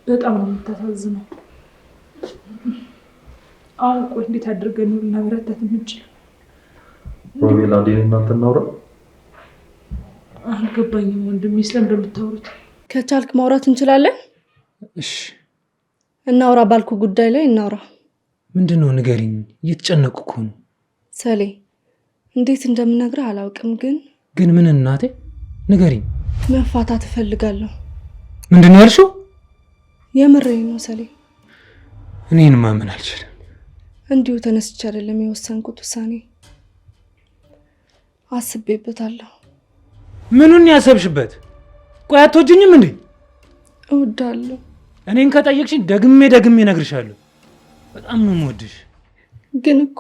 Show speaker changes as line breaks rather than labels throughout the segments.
በጣም ነው የምታሳዝነው። አሁን ቆይ እንዴት አድርገን ነው ልናበረታት የምንችለው?
ሮቤል አንዴ እናንተ እናውራ።
አልገባኝም ወንድሜ ስለምን እንደምታወሩት።
ከቻልክ ማውራት እንችላለን?
እሺ
እናውራ። ባልኩ ጉዳይ ላይ እናውራ።
ምንድነው ንገሪኝ፣ እየተጨነቅኩ እኮ ነው።
ሰሌ እንዴት እንደምነግርህ አላውቅም፣ ግን
ምን እናቴ ንገሪኝ።
መፋታት እፈልጋለሁ።
ምንድነው ያልሽው?
የምሬን ነው ሰሌ።
እኔን ማመን አልችልም።
እንዲሁ ተነስቼ አይደለም የወሰንኩት ውሳኔ፣ አስቤበታለሁ።
ምኑን ያሰብሽበት? ቆይ አትወጂኝም እንዴ?
እወዳለሁ።
እኔን ከጠየቅሽኝ ደግሜ እነግርሻለሁ። በጣም ነው የምወድሽ።
ግን እኮ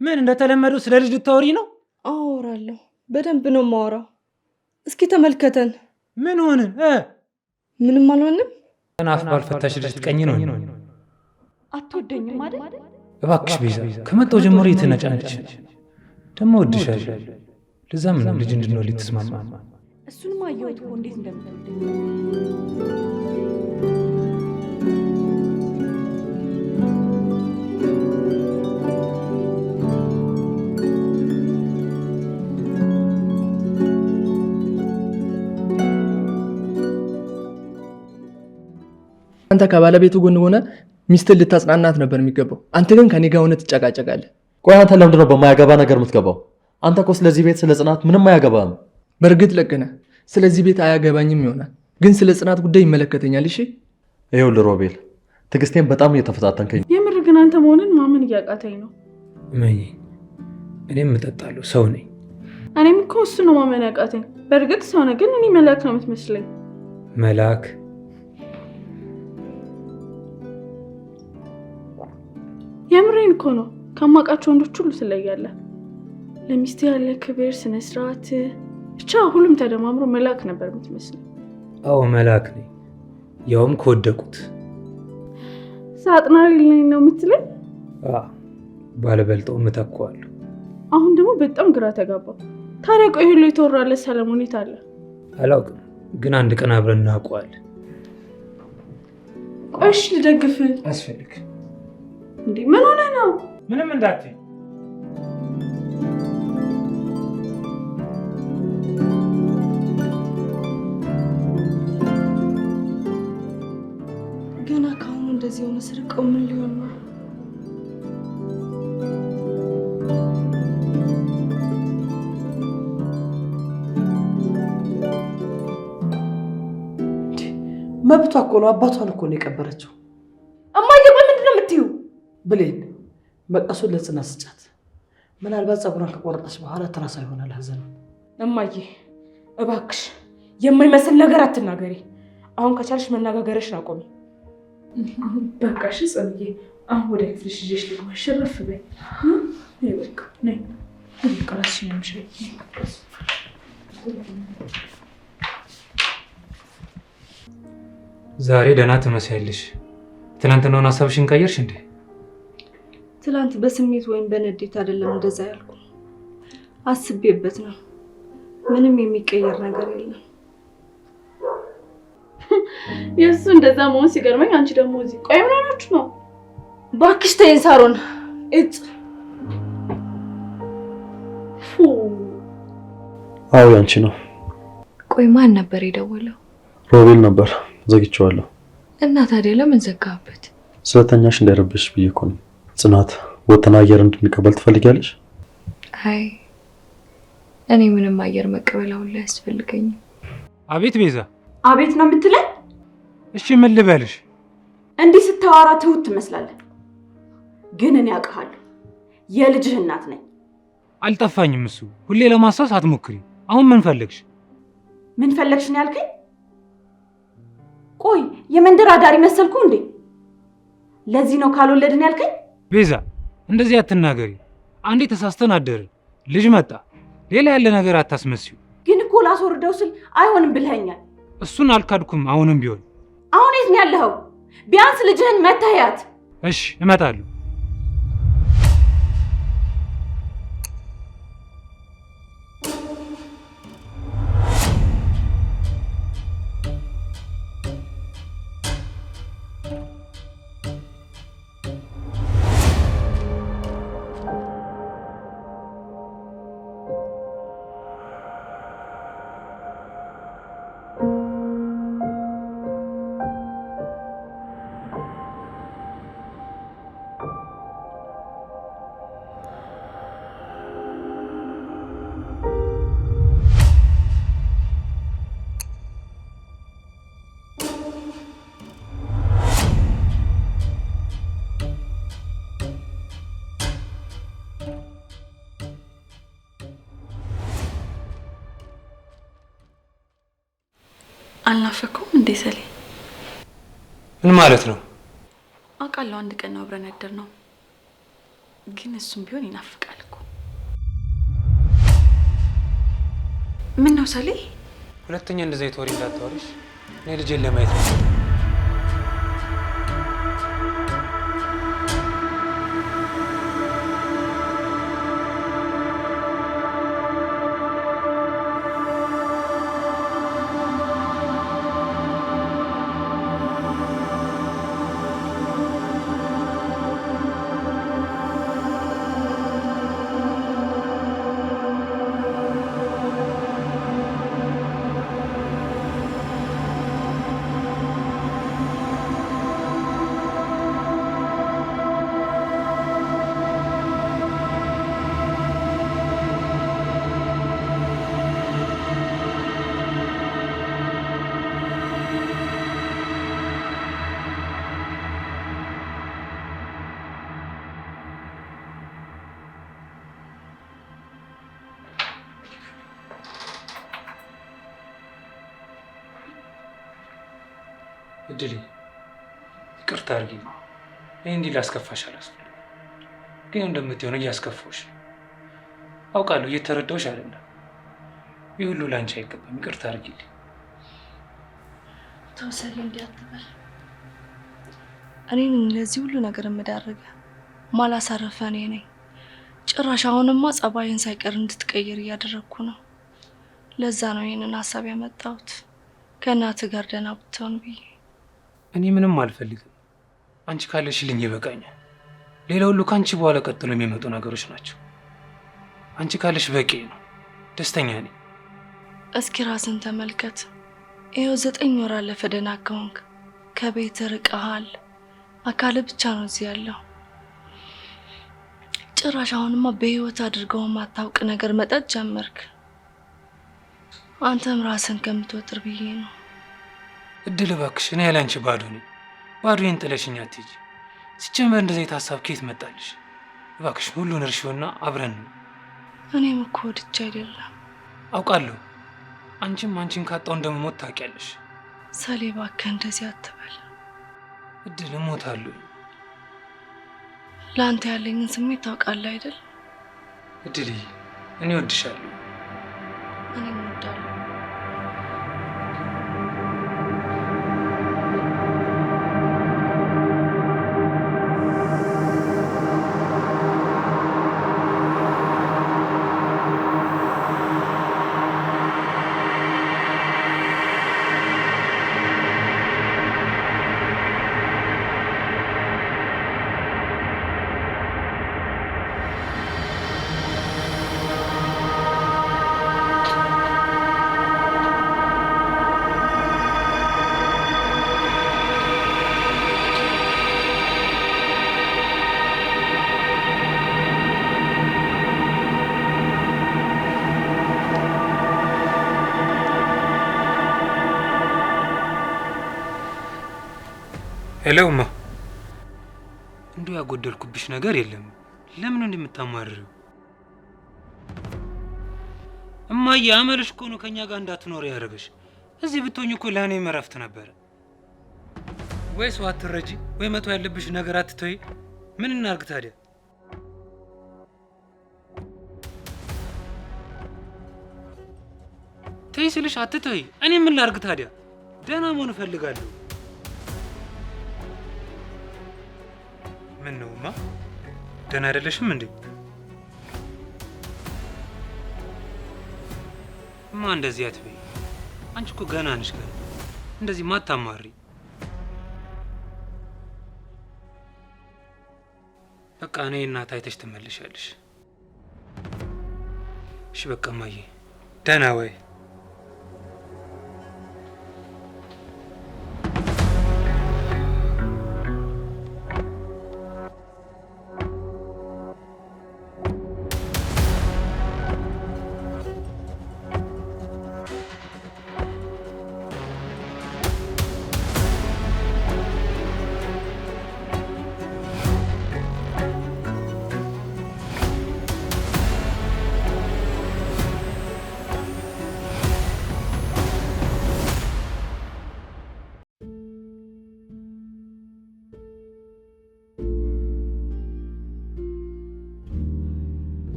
ምን እንደተለመደው ስለ ልጅ ልታወሪ ነው?
አወራለሁ፣ በደንብ ነው የማወራው። እስኪ ተመልከተን።
ምን ሆንን?
ምንም አልሆንም።
ናፍ ባልፈታሽ ልጅ ትቀኝ ነው።
አትወደኝም አይደል?
እባክሽ ቤዛ፣ ከመጣው ጀምሮ የተነጫነች ደግሞ ወድሻለሁ። ለዛም ነው ልጅ እንድንወልድ ተስማማ።
እሱንም አየሁት እኮ እንዴት እንደምትወደኝ።
አንተ ከባለቤቱ ጎን ሆነ ሚስትን ልታጽናናት ነበር የሚገባው። አንተ ግን ከኔ ጋር ሆነ ትጨቃጨቃለህ።
ቆይ አንተ ለምንድን ነው በማያገባ ነገር የምትገባው? አንተ እኮ ስለዚህ ቤት ስለ ጽናት ምንም አያገባም።
በእርግጥ ልክ ነህ። ስለዚህ ቤት አያገባኝም ይሆናል፣ ግን ስለ ጽናት ጉዳይ ይመለከተኛል። እሺ
ይኸውልህ ሮቤል፣ ትዕግስቴን በጣም እየተፈታተንከኝ።
የምር ግን አንተ መሆንን ማመን እያቃተኝ ነው።
እኔም እጠጣለሁ፣ ሰው ነኝ።
እኔም እኮ እሱ ነው ማመን ያቃተኝ። በእርግጥ ሰው ነህ፣ ግን እኔ መልአክ ነው የምትመስለኝ።
መልአክ?
የምሬን እኮ ነው። ከማውቃቸው ወንዶች ሁሉ ትለያለህ። ለሚስት ያለ ክብር፣ ስነ ስርዓት፣ ብቻ ሁሉም ተደማምሮ መልአክ ነበር የምትመስለው።
አዎ መልአክ ነኝ፣ ያውም ከወደቁት።
ሳጥናሪ ነኝ ነው የምትለኝ?
ባለበልጠው እተካዋለሁ።
አሁን ደግሞ በጣም ግራ ተጋባ። ታዲያ ቆይ ሁሉ የተወራለት ሰለሞን የት አለ?
አላውቅም፣ ግን አንድ ቀን አብረን እናውቀዋለን።
ቆይሽ ልደግፍ
አስፈልግ
እንዴ? ምን ሆነ ነው?
ምንም እንዳትይ።
ገና ካሁኑ እንደዚህ የሆነ ስርቀው ምን ሊሆን ነው?
መብቷ እኮ ነው። አባቷን እኮ ነው የቀበረችው።
እማዬ ቆይ ምንድን ነው የምትይው?
ብሌን መቀሱን ለጽናት ስጫት። ምናልባት ፀጉሯን ከቆረጠች በኋላ ትራሳ ይሆናል ሀዘኑ።
እማዬ እባክሽ የማይመስል ነገር አትናገሪ። አሁን ከቻልሽ መነጋገርሽን አቆሚ። በቃሽ ጽንዬ፣ አሁን ወደ ክፍልሽ ይዤሽ ልግባ። ሸረፍ በይ። በቃ ነይ ቃልሽ ነው ምሽ።
ዛሬ ደህና ትመስያለሽ። ትናንትናውን ሀሳብሽን ቀየርሽ እንዴ?
ትላንት በስሜት ወይም በንዴት አይደለም እንደዛ ያልኩ፣ አስቤበት ነው። ምንም የሚቀየር ነገር የለም።
የእሱ እንደዛ መሆን ሲገርመኝ፣ አንቺ ደግሞ እዚህ ቆይ ምን ሆናችሁ ነው?
እባክሽ ተይኝ ሳሮን።
አዎ ያንቺ ነው።
ቆይ ማን ነበር የደወለው?
ሮቤል ነበር፣ ዘግቼዋለሁ።
እና ታዲያ ለምን ዘጋበት?
ስለተኛሽ እንዳይረብሽ ብዬ እኮ ነው። ጽናት ወተና አየር እንድንቀበል ትፈልጊያለሽ?
አይ እኔ ምንም አየር መቀበል አሁን ላይ አያስፈልገኝም።
አቤት ቤዛ።
አቤት ነው የምትለኝ?
እሺ ምን ልበልሽ?
እንዲህ ስታወራ ትሁት ትመስላለህ፣ ግን እኔ አውቃለሁ። የልጅህ እናት ነኝ።
አልጠፋኝም እሱ። ሁሌ ለማሳስ አትሞክሪ። አሁን ምን ፈለግሽ?
ምን ፈለግሽ ነው ያልከኝ? ቆይ የመንደር አዳሪ መሰልኩ እንዴ? ለዚህ ነው ካልወለድን ያልከኝ?
ቤዛ እንደዚህ አትናገሪ። አንዴ ተሳስተን አደርን፣ ልጅ መጣ። ሌላ ያለ ነገር አታስመስዩ።
ግን እኮ ላስወርደው ስል አይሆንም ብለኸኛል።
እሱን አልካድኩም። አሁንም ቢሆን
አሁን የት ነው ያለኸው? ቢያንስ ልጅህን መታያት።
እሺ እመጣለሁ።
አልናፈኩም እንዴ ሰሌ?
ምን ማለት ነው?
አውቃለሁ አንድ ቀን ነው አብረን ያደርነው፣ ግን እሱም ቢሆን ይናፍቃል እኮ። ምን ነው ሰሌ?
ሁለተኛ እንደዚህ ተወሪ እንዳታወሪሽ። እኔ ልጄን ለማየት ነው። እድሌ ይቅርታ አድርጊ። እኔ እንዲህ ላስከፋሽ አላስፈልግም፣ ግን እንደምትሆነ እያስከፋሽ ነው አውቃለሁ። እየተረዳሁሽ አይደለም። ይህ ሁሉ ላንቺ አይገባም። ይቅርታ አድርጊልኝ።
ተው ሰሌ፣ እንዲህ አትበል። እኔን ለዚህ ሁሉ ነገር የምዳረገ ማላሳረፈ እኔ ነኝ። ጭራሽ አሁንማ ጸባይን ሳይቀር እንድትቀይር እያደረግኩ ነው። ለዛ ነው ይህንን ሀሳብ ያመጣሁት፣ ከእናትህ ጋር ደህና ብትሆን ብዬ።
እኔ ምንም አልፈልግም። አንቺ ካለሽልኝ ይበቃኛል። ሌላ ሁሉ ከአንቺ በኋላ ቀጥሎ የሚመጡ ነገሮች ናቸው። አንቺ ካለሽ በቂ ነው። ደስተኛ ነኝ።
እስኪ ራስን ተመልከት። ይኸው 9 ወር አለፈ ደህና ከሆንክ። ከቤት ርቀሃል። አካል ብቻ ነው እዚህ ያለው። ጭራሽ አሁንማ በህይወት አድርገው ማታውቅ ነገር መጠጥ ጀመርክ። አንተም ራስን ከምትወጥር ብዬ ነው።
እድል እባክሽ፣ እኔ ያለ አንቺ ባዶ ነኝ። ባዶዬን ጥለሽኝ አትሂጂ። ሲጀመር እንደዚህ ሀሳብ ከየት መጣልሽ? እባክሽ ሁሉን እርሺውና አብረን ነው።
እኔም እኮ ወድጄ አይደለም።
አውቃለሁ። አንቺም አንቺን ካጣው እንደምሞት ታውቂያለሽ።
ሰሌ እባክህ እንደዚህ አትበል።
እድል እሞታለሁ።
ለአንተ ያለኝን ስሜት ታውቃለህ አይደል?
እድልዬ፣ እኔ እወድሻለሁ።
እኔም እወዳለሁ።
ሄሎ እማ፣ እንዲሁ ያጎደልኩብሽ ነገር የለም። ለምን እንደምታማርሪው? እማዬ አመልሽ እኮ ነው ከኛ ጋር እንዳትኖር ያደረገሽ። እዚህ ብትሆኝ እኮ ለእኔም እረፍት ነበረ። ወይ ሰው አትረጂ፣ ወይ መቶ ያለብሽ ነገር አትተይ። ምን እናርግ ታዲያ? ተይ ስልሽ አትተይ። እኔ ምን ላርግ ታዲያ? ደህና መሆን እፈልጋለሁ። ምን ነው እማ፣ ደህና አይደለሽም እንዴ? እማ እንደዚህ አትበይ። አንቺ እኮ ገና ነሽ። ገና እንደዚህ ማታማሪ። በቃ እኔ እናት አይተሽ ትመለሻለሽ። እሺ በቃ እማዬ ደህና ወይ?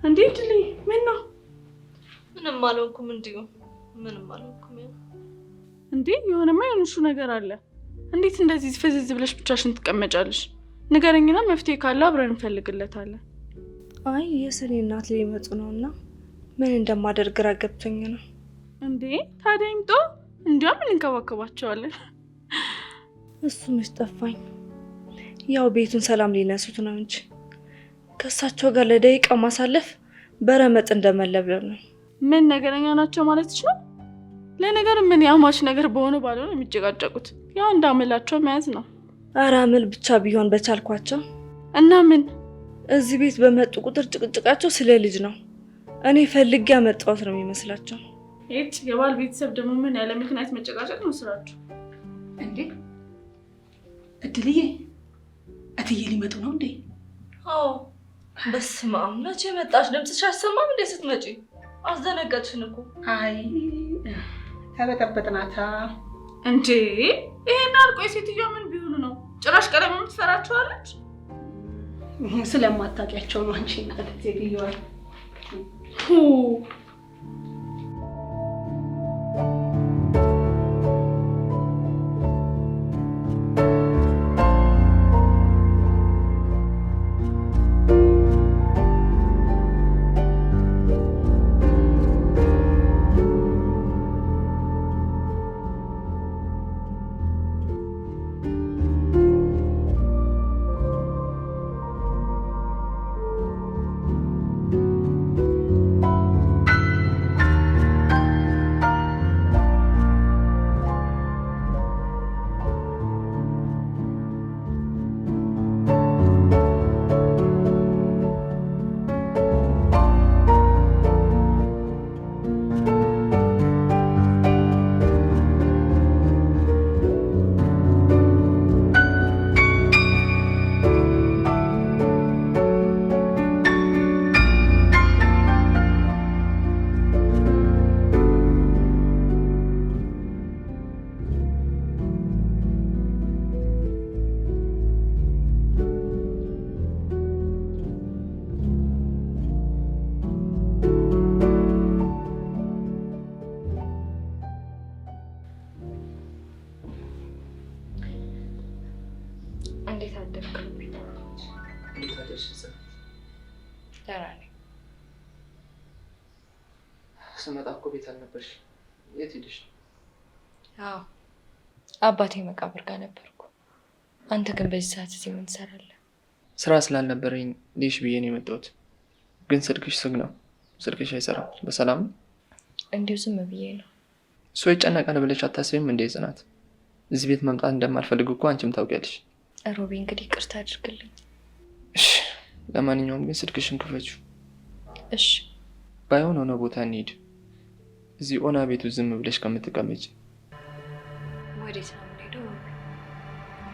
እንዴት ልይ ምን ነው?
ምንም አልሆንኩም። እንዲሁ ምንም አልሆንኩም።
እንዴ የሆነማ የሆንሽው ነገር አለ። እንዴት እንደዚህ ፍዝዝ ብለሽ ብቻሽን ትቀመጫለሽ? ንገረኝና መፍትሄ ካለ አብረን እንፈልግለታለን።
አይ የሰኔ እናት ሊመጡ ነውና ምን እንደማደርግ ግራ ገብቶኝ ነው።
እንዴ ታዲያ ይምጡ፣ እንዲያም እንንከባከባቸዋለን።
እሱ መች ጠፋኝ። ያው ቤቱን ሰላም ሊነሱት ነው እንጂ ከእሳቸው ጋር ለደቂቃ ማሳለፍ በረመጥ እንደመለብለብ ነው።
ምን ነገረኛ ናቸው ማለት ነው? ለነገር ምን ያማች ነገር በሆነ ባልሆነ የሚጨቃጨቁት ያው እንዳመላቸው መያዝ ነው።
ኧረ አመል ብቻ ቢሆን በቻልኳቸው
እና ምን
እዚህ ቤት በመጡ ቁጥር ጭቅጭቃቸው ስለ ልጅ ነው። እኔ ፈልጌ ያመጣሁት ነው የሚመስላቸው።
እጭ የባል ቤተሰብ ደግሞ ምን ያለ ምክንያት መጨቃጨቅ ነው ስራቸው?
እንዴ እድልዬ እትዬ ሊመጡ ነው እንዴ?
አዎ በስመ አብ መቼ መጣሽ? ድምፅሽ አይሰማም እንዴ ስትመጪ? አስደነገጥሽን እኮ።
አይ ተበጠበጥናታ
እንዴ ይሄን አልቆ ሴትዮዋ ምን ቢሆኑ ነው ጭራሽ ቀለም የምትፈራቸዋለች?
ስለማታውቂያቸው ነው አንቺ እናት ሴትዮዋ።
እንዴት አደርክ?
እንዴት አደርሽ?
ደህና ነኝ።
ስመጣ እኮ ቤት አልነበርሽ። የት ሄደሽ?
አዎ አባቴ መቃብር ጋር ነበርኩ። አንተ ግን በዚህ ሰዓት እዚህ ምን ትሰራለህ?
ስራ ስላልነበረኝ ልሽ ብዬ ነው የመጣሁት። ግን ስልክሽ ዝግ ነው። ስልክሽ አይሰራም። በሰላም ነው?
እንዲሁ ዝም ብዬ ነው።
እሱ ይጨነቃል ብለሽ አታስቢም እንዴ ጽናት? እዚህ ቤት መምጣት እንደማልፈልግ እኮ አንቺም ታውቂያለሽ።
ሮቢ እንግዲህ ይቅርታ አድርግልኝ።
እሺ ለማንኛውም ግን ስልክሽን ክፈችው።
እሺ
ባይሆን ሆነ ቦታ እንሂድ። እዚህ ኦና ቤቱ ዝም ብለሽ ከምትቀመጪ።
ወዴት ነው የምንሄደው?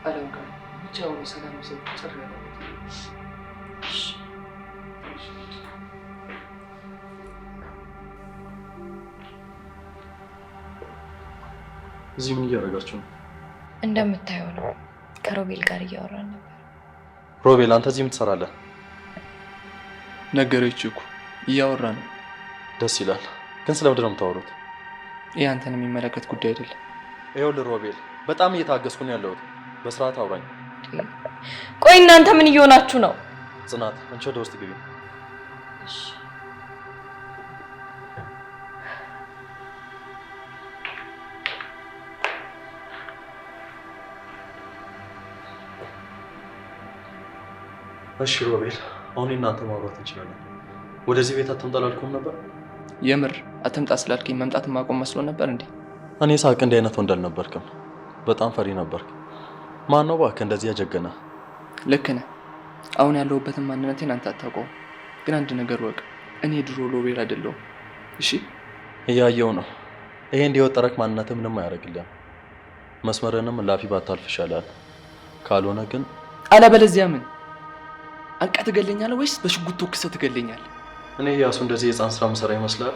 አላውቅም ብቻ ሆነ ሰላም ሰው ጸር ያለ
እዚህ ምን እያደረጋችሁ ነው?
እንደምታየው ነው። ከሮቤል ጋር እያወራን ነበር።
ሮቤል አንተ እዚህ ምን ትሰራለህ?
ነገረችው እኮ እያወራ ነው።
ደስ ይላል። ግን ስለምንድን ነው የምታወሩት?
ይህ አንተን የሚመለከት ጉዳይ አይደለም።
ይኸውልህ ሮቤል በጣም እየታገስኩ ነው ያለሁት። በስርዓት አውራኝ።
ቆይ እናንተ ምን እየሆናችሁ ነው?
ጽናት አንቺ ወደ ውስጥ ግቢ። እሺ ሮቤል አሁን እናንተ ማውራት እንችላለን። ወደዚህ ቤት አትምጣ አላልኩም ነበር?
የምር አትምጣ ስላልከኝ መምጣት ማቆም መስሎ ነበር እንዴ?
እኔ ሳቅ እንዲህ አይነት ወንድ አልነበርክም። በጣም ፈሪ ነበርክ። ማን ነው እባክህ እንደዚህ ያጀገነ?
ልክ ነህ። አሁን ያለሁበትን ማንነቴን አንተ አታውቀውም። ግን አንድ ነገር ወቅ፣ እኔ ድሮ ሮቤል አይደለሁም። እሺ
እያየው ነው። ይሄ እንዲወጠረክ ማንነትህ ምንም አያደርግልህም። መስመርንም ላፊ ባታልፍ ይሻላል። ካልሆነ ግን
አለበለዚያ ምን አንቃ ትገለኛለህ ወይስ በሽጉጥ ተኩሰህ ትገለኛለህ?
እኔ ያሱ እንደዚህ የህፃን ስራ መሰራ ይመስላል?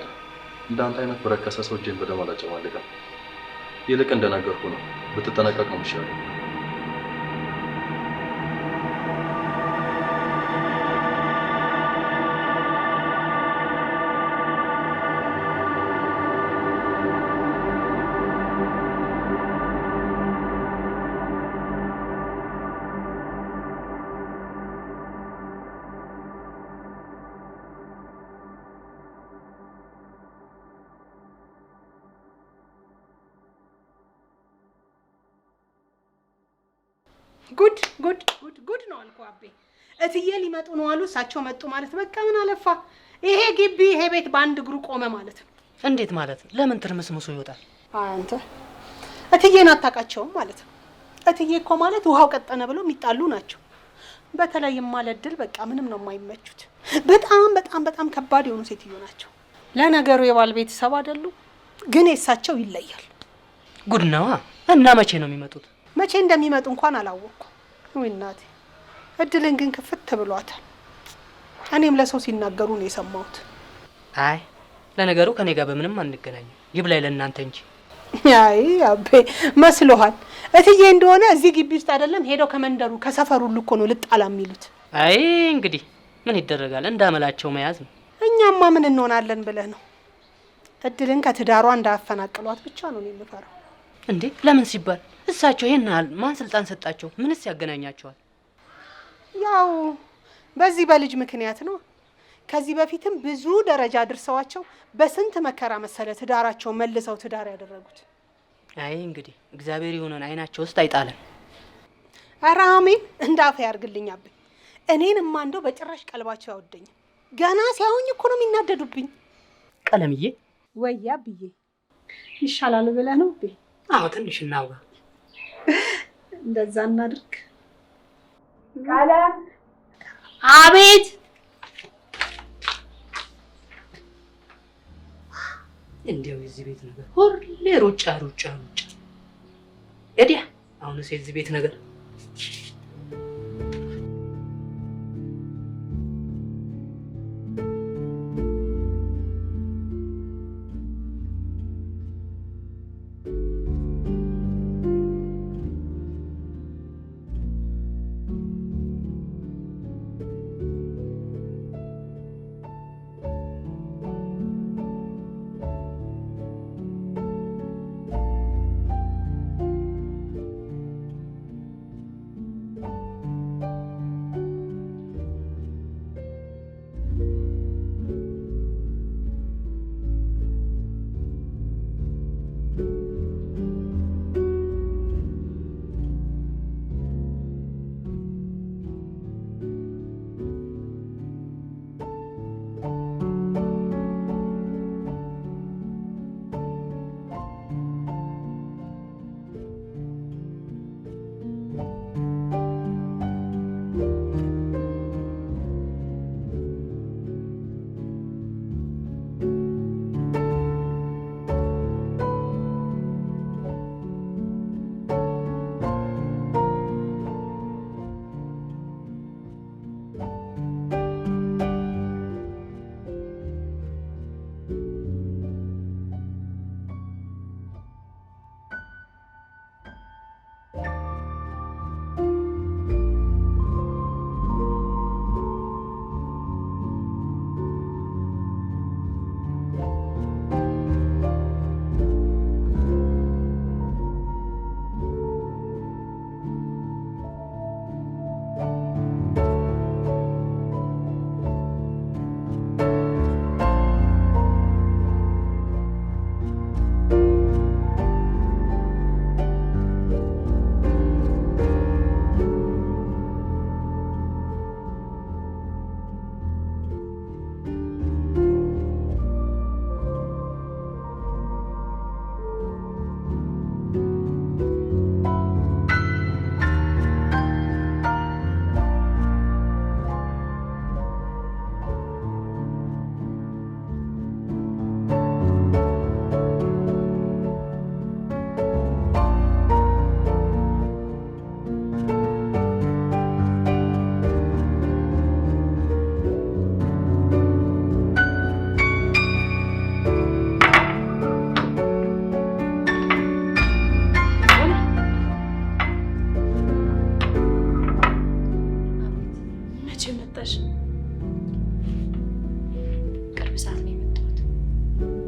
እንዳንተ አይነት በረከሰ ሰው እጄን በደም አላጨማልቅም። ይልቅ እንደነገርኩ ነው፣ ብትጠነቀቅ ነው የሚሻለው።
ጉድ ጉድ ጉድ ጉድ ነው አልኩ አቤ። እትዬ ሊመጡ ነው አሉ። እሳቸው መጡ ማለት በቃ ምን አለፋ ይሄ ግቢ ይሄ ቤት በአንድ እግሩ ቆመ ማለት ነው።
እንዴት ማለት? ለምን ትርምስምሱ ይወጣል?
አንተ እትዬን አታውቃቸውም ማለት ነው። እትዬ እኮ ማለት ውሃው ቀጠነ ብለው የሚጣሉ ናቸው። በተለይም ማለት ድል በቃ ምንም ነው የማይመቹት። በጣም በጣም በጣም ከባድ የሆኑ ሴትዮ ናቸው። ለነገሩ የባል ቤተሰብ አይደሉ፣ ግን የእሳቸው ይለያል።
ጉድ ነዋ። እና መቼ ነው የሚመጡት?
መቼ እንደሚመጡ እንኳን አላወቅኩም። ወይ እናቴ፣ እድልን ግን ክፍት ብሏታል። እኔም ለሰው ሲናገሩ ነው የሰማሁት።
አይ ለነገሩ ከኔ ጋር በምንም አንገናኝም። ይብላኝ ለእናንተ እንጂ።
አይ አቤ መስሎሃል? እትዬ እንደሆነ እዚህ ግቢ ውስጥ አይደለም ሄደው ከመንደሩ ከሰፈሩ ሁሉ እኮ ነው ልጣላ የሚሉት።
አይ እንግዲህ ምን ይደረጋል፣ እንዳመላቸው መያዝ ነው።
እኛማ ምን እንሆናለን ብለህ ነው? እድልን ከትዳሯ እንዳያፈናቅሏት ብቻ ነው የምፈራው።
እንዴ ለምን ሲባል? እሳቸው ይሄን ያህል ማን ስልጣን ሰጣቸው? ምንስ ያገናኛቸዋል?
ያው በዚህ በልጅ ምክንያት ነው። ከዚህ በፊትም ብዙ ደረጃ አድርሰዋቸው በስንት መከራ መሰለ ትዳራቸው መልሰው ትዳር ያደረጉት።
አይ እንግዲህ እግዚአብሔር ይሁነን፣ አይናቸው ውስጥ አይጣለን።
ኧረ አሜን እንዳፈ ያርግልኝ አብኝ። እኔንማ እንደው በጭራሽ ቀልባቸው ያወደኝ። ገና ሲያዩኝ እኮ ነው የሚናደዱብኝ።
ቀለምዬ
ወያ ብዬ ይሻላል ብለህ ነው ብዬ።
አዎ ትንሽ እናውጋ።
እንደዛ እናድርግ።
ቀለም
አቤት።
እንዴው እዚህ ቤት ነገር ሁሌ ሩጫ ሩጫ ሩጫ። እዲያ አሁንስ የዚህ ቤት ነገር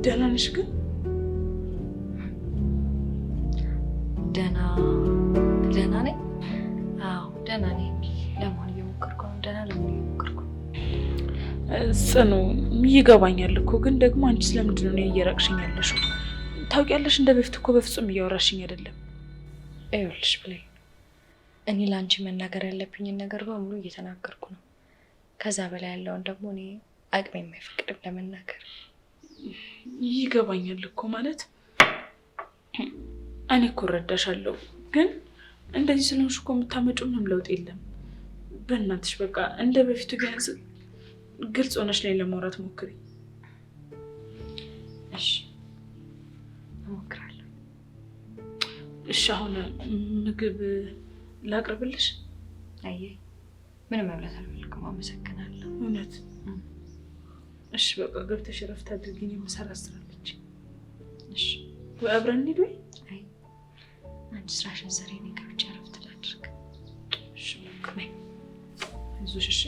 ደህና ነሽ ግን?
ደህና ነኝ። አዎ ደህና ነኝ። ለመሆን እየሞከርኩ ነው። ደህና ለመሆን እየሞከርኩ ነው።
ጽኑ ይገባኛል እኮ ግን ደግሞ አንቺ ስለምንድን ነው እየራቅሽኝ ያለሽው? ታውቂያለሽ እንደ በፊት እኮ በፍጹም እያወራሽኝ አይደለም።
ይኸውልሽ ብለኝ እኔ ለአንቺ መናገር ያለብኝን ነገር በሙሉ እየተናገርኩ ነው። ከዛ በላይ ያለውን ደግሞ እኔ አቅሜ የማይፈቅድም ለመናገር።
ይገባኛል እኮ ማለት እኔ እኮ እረዳሻለሁ፣ ግን እንደዚህ ስለሆንሽ እኮ የምታመጪው ምንም ለውጥ የለም። በእናትሽ በቃ እንደ በፊቱ ቢያንስ ግልጽ ሆነሽ ላይ ለማውራት ሞክሪ።
እሺ እሞክራለሁ።
እሺ አሁን ምግብ ላቅርብልሽ?
አይ ምንም መብላት አልፈልግም፣ አመሰግናለሁ።
እውነት? እሺ በቃ ገብተሽ እረፍት አድርጊኝ፣ የምሰራ ስራ አለች።
እሺ
ወይ አብረን እንሂድ ወይ?
አይ አንቺ ስራሽን ሰሪ፣ እኔ ገብቼ እረፍት ላድርግ።
እሺ በቃ ነይ፣ አይዞሽ። እሺ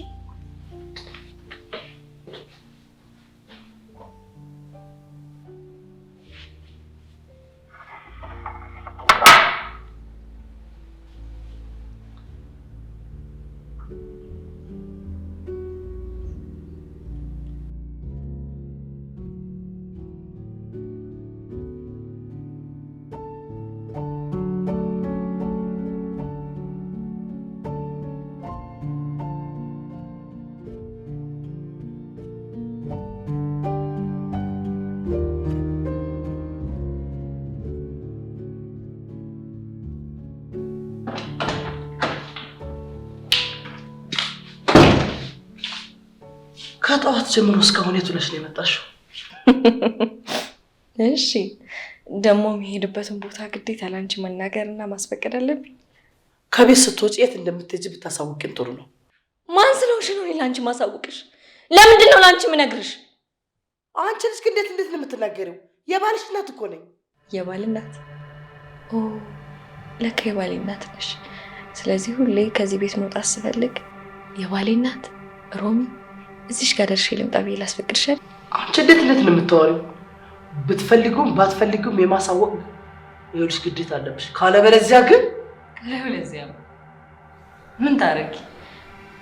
ከጠዋት ጀምሮ እስካሁን የት ውለሽ ነው የመጣሽው?
እሺ ደግሞ የሚሄድበትን ቦታ ግዴታ ላንቺ መናገርና ማስፈቀድ አለብኝ?
ከቤት ስትወጪ የት እንደምትሄጂ ብታሳውቂን ጥሩ ነው።
ማን ስለሆንሽ ነው ላንቺ ማሳውቅሽ? ለምንድን ነው ላንቺ የምነግርሽ?
አንቺ ልጅ እንዴት ነው የምትናገሪው? የባልሽ እናት እኮ ነኝ።
የባል እናት? ኦ ለካ የባሌ እናት ነሽ። ስለዚህ ሁሌ ከዚህ ቤት መውጣት ስፈልግ የባሌ እናት ሮሚ እዚሽ ጋር ደርሼ ልምጣ ብዬ ላስፈቅድሻል?
አንቺ እንዴት ነው የምታወሪው? ብትፈልጉም ባትፈልጉም የማሳወቅ ይኸውልሽ ግዴታ አለብሽ። ካለበለዚያ ግን
ለበለዚያ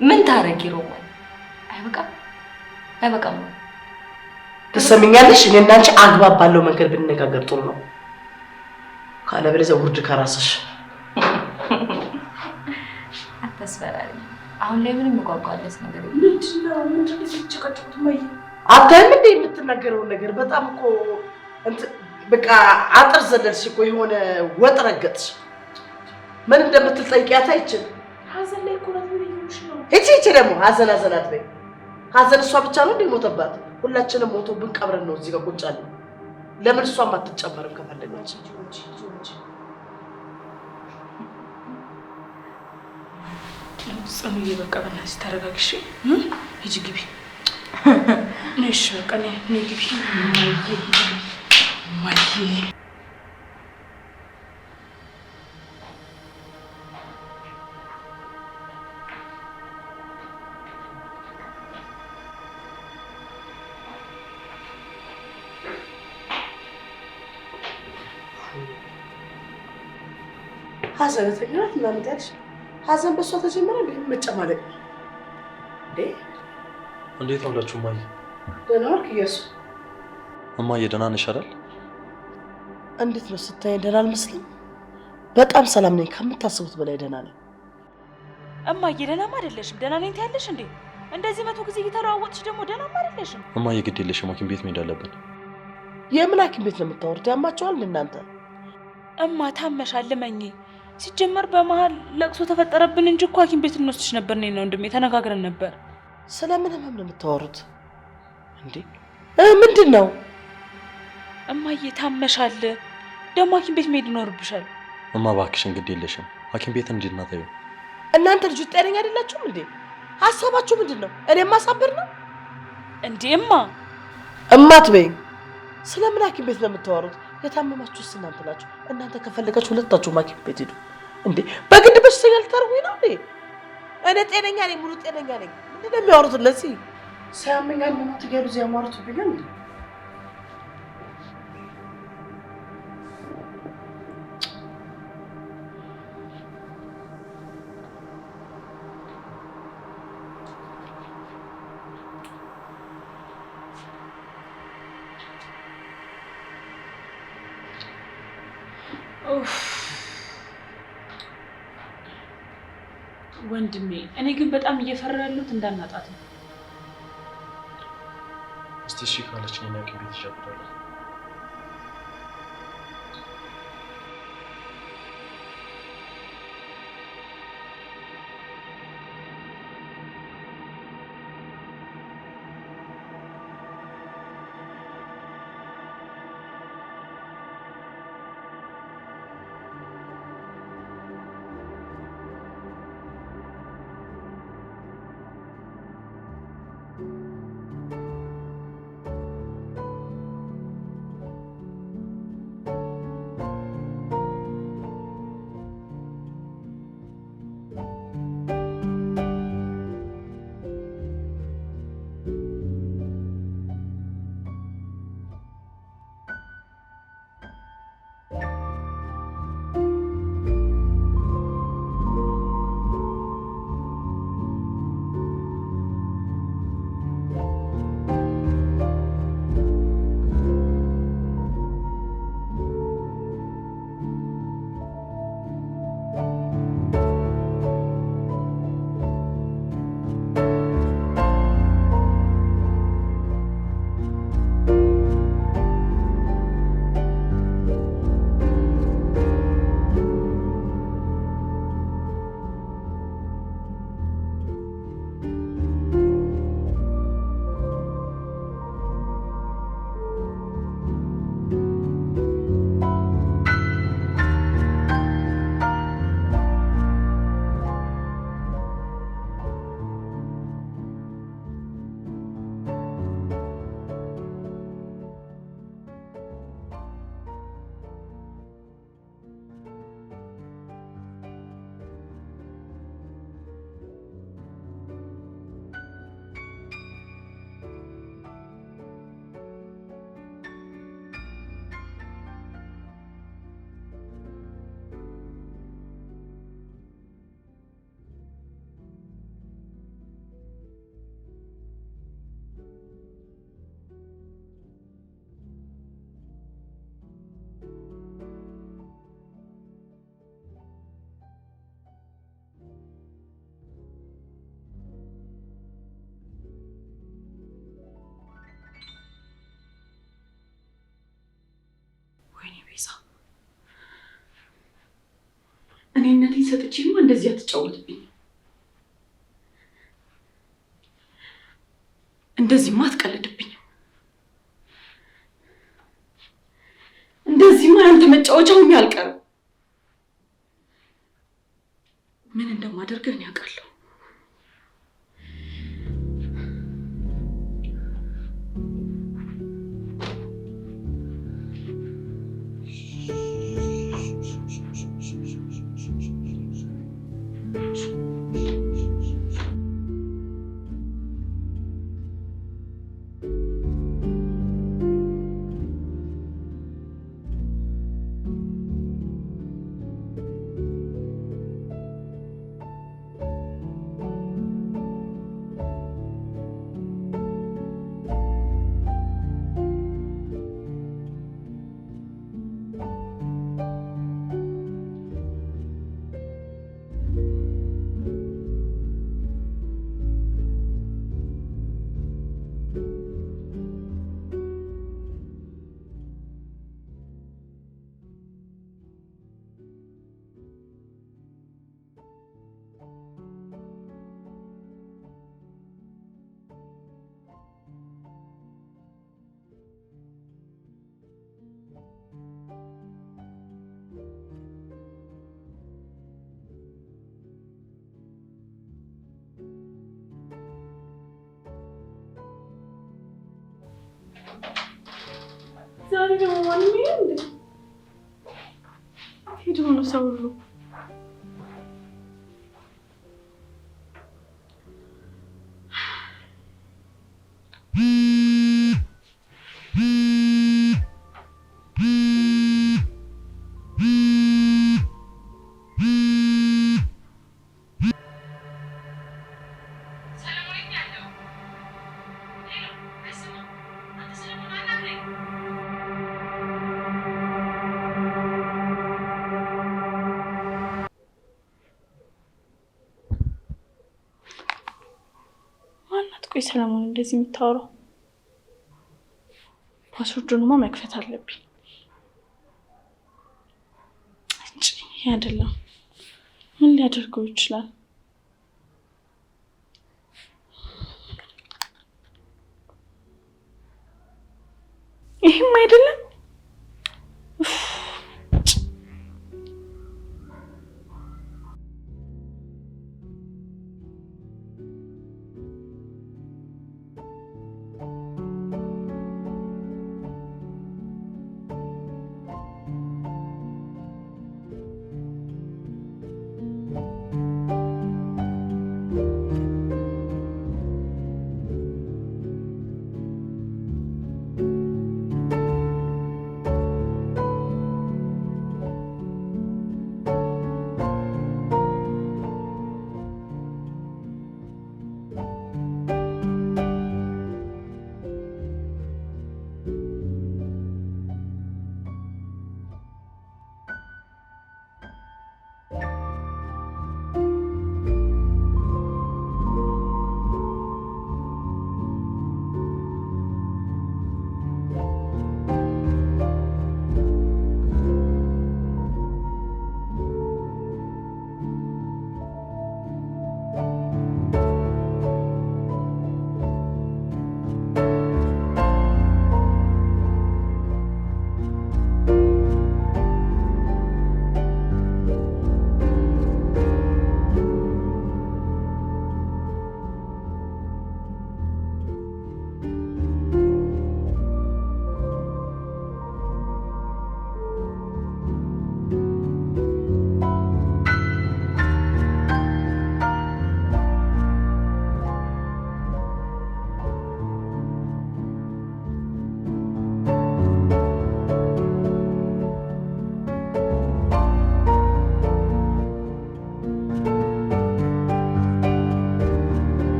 ምን ታረጊ ሮማን? አይበቃም ነው
ትሰሚኛለሽ? እኔ እና አንቺ አግባብ ባለው መንገድ ብንነጋገር ጥሩ ነው። ካለበለዚያ ውርድ ከራስሽ።
አትስፈራሪ። አሁን ላይ ምንም መጓጓለስ ነገር የለም።
ምንድነው የተጨቃጨቁት? ማየ
አታይም እንዴ የምትናገረውን ነገር? በጣም እኮ በቃ አጥር ዘለልሽ እኮ የሆነ ወጥ ረገጥሽ። ምን እንደምትል ጠይቂያት አይችል።
ሀዘን ላይ እኮ ናት። ምን ይሉሽ ነው?
እቺ ደግሞ ሀዘን አትበይ። ሀዘን እሷ ብቻ ነው እንዴ ሞተባት? ሁላችንም ሞቶብን ቀብረን ነው እዚህ ጋር ቁጭ አለ። ለምን እሷም አትጨመርም ከፈለገች?
ጽኑዬ በቃ በእናትሽ ተረጋግሽ። ሂጂ ግቢ። እሺ በቃ ነይ ግቢ። ማየ
ሀዘንተኛ ናት ምናምን ያልሽ ሀዘን በሷ ተጀመረ እንዴ? መጨማለቅ እንዴ?
እንዴት አላችሁ እማዬ?
ደህና ዋልክ እያሱ?
እማዬ ደህና ነሽ አይደል?
እንዴት ነው ስታይ? ደህና አልመስልም? በጣም ሰላም ነኝ፣ ከምታስቡት በላይ ደህና ነኝ።
እማዬ ደህናማ አይደለሽም። ደህና ነኝ ትያለሽ እንዴ? እንደዚህ 100 ጊዜ እየተለዋወጥሽ ደግሞ ደህናማ አይደለሽም።
እማዬ ግድ የለሽም፣ ሐኪም ቤት መሄድ አለብን።
የምን ሐኪም ቤት ነው የምታወሩት? ያማቸዋል እናንተ?
እማ ታመሻል መኝ ሲጀመር በመሃል ለቅሶ ተፈጠረብን እንጂ እኮ ሐኪም ቤት እንወስድሽ ነበር። እኔ ነው ወንድሜ ተነጋግረን ነበር።
ስለምን ህመም ነው የምታወሩት እንዴ? ምንድን ነው?
እማዬ ታመሻል፣ ደግሞ ሐኪም ቤት መሄድ ይኖርብሻል።
እማ እባክሽን ግድ የለሽም፣ ሐኪም ቤት እንሂድና ታዩ።
እናንተ ልጆች ጤነኛ አይደላችሁም እንዴ? ሀሳባችሁ ምንድን ነው? እኔ ማሳበር ነው
እንዴ?
እማት በይ። ስለምን ሐኪም ቤት ነው የምታወሩት? የታመማችሁስ እናንተ ናችሁ። እናንተ ከፈለጋችሁ ሁለታችሁ ሐኪም ቤት ሄዱ። እንዴ በግድ በሽተኛ ልታርጉኝ ነው እንዴ? እኔ ጤነኛ ነኝ፣ ሙሉ ጤነኛ ነኝ። ምንድን ነው የሚያወሩት እነዚህ? ሳያመኝ አመማት እያሉ እዚህ ያሟሩትብኛል እንዴ?
ወንድሜ እኔ ግን በጣም እየፈራ ያለሁት እንዳናጣት ነው።
እስቲ እሺ ካለችኝ እና ቤት ይሻላል።
እኔነቴን ሰጥቼማ እንደዚህ አትጫወትብኝ። እንደዚህማ አትቀልድብኝ። እንደዚህማ ያንተ መጫወቻ ሆኜ አልቀርም። ምን እንደማደርግህ እኔ አውቃለሁ። ዛሬ ደግሞ ማንም የለም እንዴ? ሄዶ ነው ሰው ሁሉ።
ቆይ ሰለሞን እንደዚህ የምታወራው? ፓስወርዱንማ መክፈት አለብኝ። ይሄ አይደለም። ምን ሊያደርገው ይችላል? ይሄም አይደለም።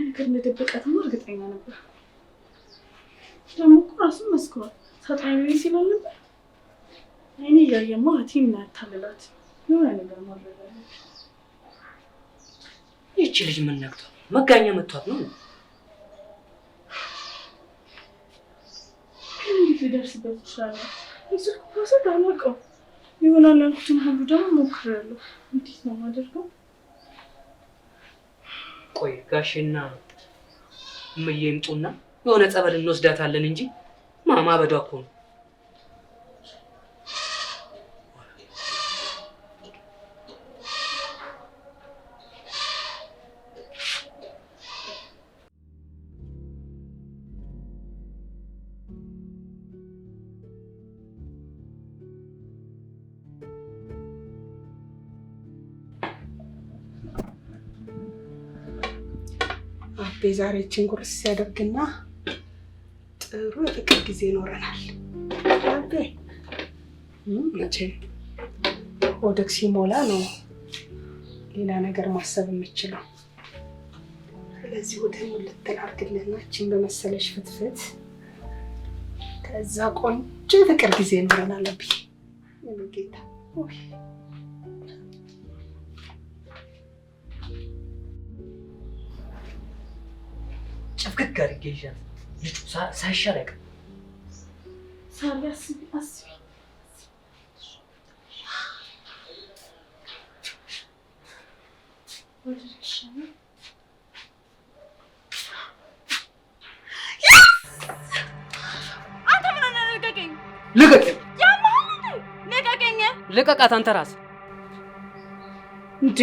ነገር እንደደበቃትማ እርግጠኛ ነበር። ደግሞ እኮ ራሱን መስክሯል። ሳጥናዊ ሲላል ነበር። አይኔ እያየማ እህቴን እናያታልላት የሆነ ነገር ማድረግ አለች።
ይቺ ልጅ ምን ነክቷል? መጋኛ መቷት ነው?
እንዴት ሊደርስበት ይችላል? እዚህ ፕሮሰስ አላውቀውም። ይሆናል ያልኩትን ሁሉ ደግሞ ሞክሬያለሁ። እንዴት ነው የማደርገው?
ቆይ ጋሼና እምዬ ይምጡና የሆነ ጸበል እንወስዳታለን እንጂ ማበዷ እኮ ነው።
አቤ ዛሬ እችን ጉርስ ሲያደርግና ጥሩ የፍቅር ጊዜ ይኖረናል። አቤ መቼም ሆድክ ሲሞላ ነው ሌላ ነገር ማሰብ የምችለው። ስለዚህ ወደ ሙልት አድርግልህና እችን በመሰለሽ ፍትፍት ከዛ ቆንጆ የፍቅር ጊዜ ይኖረናል። አቤ ጌታ
ጭፍቅቅ አድርጌ ይዣት ልጁ ሳይሻል አይቀርም።
ሳሪ አስቢ
አንተ ምን ሆነህ? ልቀቀኝ!
ልቀቀኝ!
ያማል! ልቀቀኝ!
ልቀቃት አንተ ራስህ
እንዴ!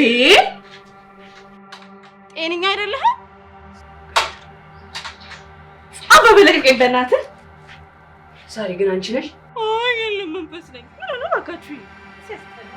ጤነኛ አይደለህ? አበበ ልቀቀኝ በእናትህ።
ሳሪ ግን አንቺ ነሽ?
አይ የለም መንፈስ ነኝ። ምን ነው አካቹ ሲያስጠላ።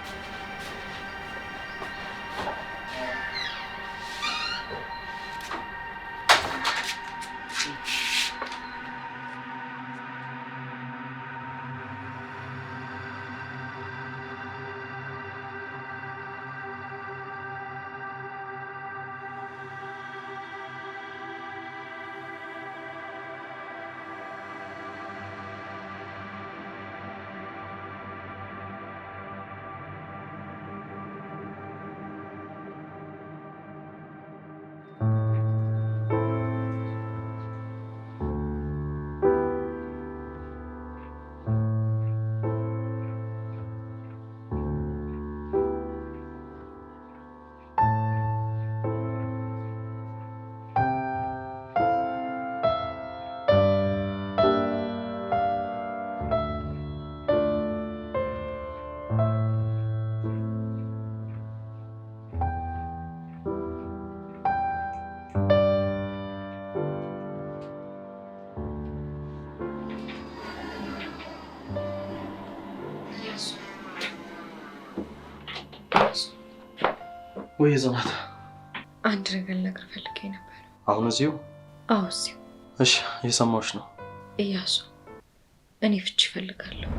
ወይ ዘናት፣
አንድ ነገር ልነግርህ ፈልጌ ነበር።
አሁን እዚሁ?
አዎ እዚሁ።
እሺ፣ እየሰማሁሽ ነው።
እያሱ፣ እኔ ፍቺ እፈልጋለሁ።